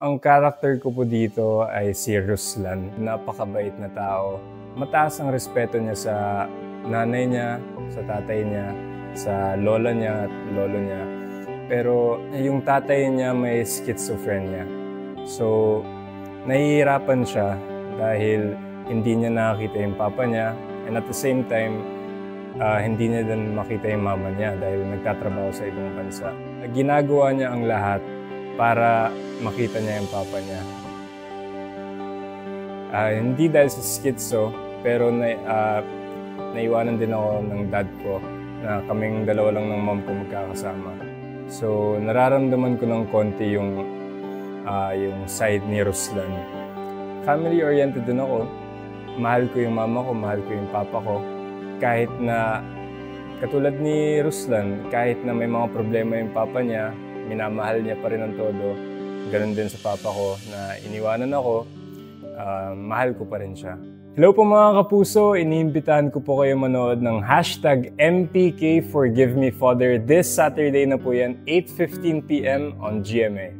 Ang character ko po dito ay si Ruslan. Napakabait na tao. Mataas ang respeto niya sa nanay niya, sa tatay niya, sa lola niya at lolo niya. Pero yung tatay niya may schizophrenia. So, nahihirapan siya dahil hindi niya nakakita yung papa niya. And at the same time, hindi niya din makita yung mama niya dahil nagtatrabaho sa ibang bansa. Ginagawa niya ang lahat para makita niya yung papa niya. Hindi dahil sa schizo, pero naiwanan din ako ng dad ko na kaming dalawa lang ng mom ko magkakasama. So, nararamdaman ko ng konti yung side ni Ruslan. Family-oriented din ako. Mahal ko yung mama ko, mahal ko yung papa ko. Kahit na, katulad ni Ruslan, kahit na may mga problema yung papa niya, minamahal niya pa rin ang todo. Ganon din sa papa ko na iniwanan ako, mahal ko pa rin siya. Hello po mga kapuso, iniimbitahan ko po kayo manood ng #MPKForgiveMeFather. This Saturday na po yan, 8:15 PM on GMA.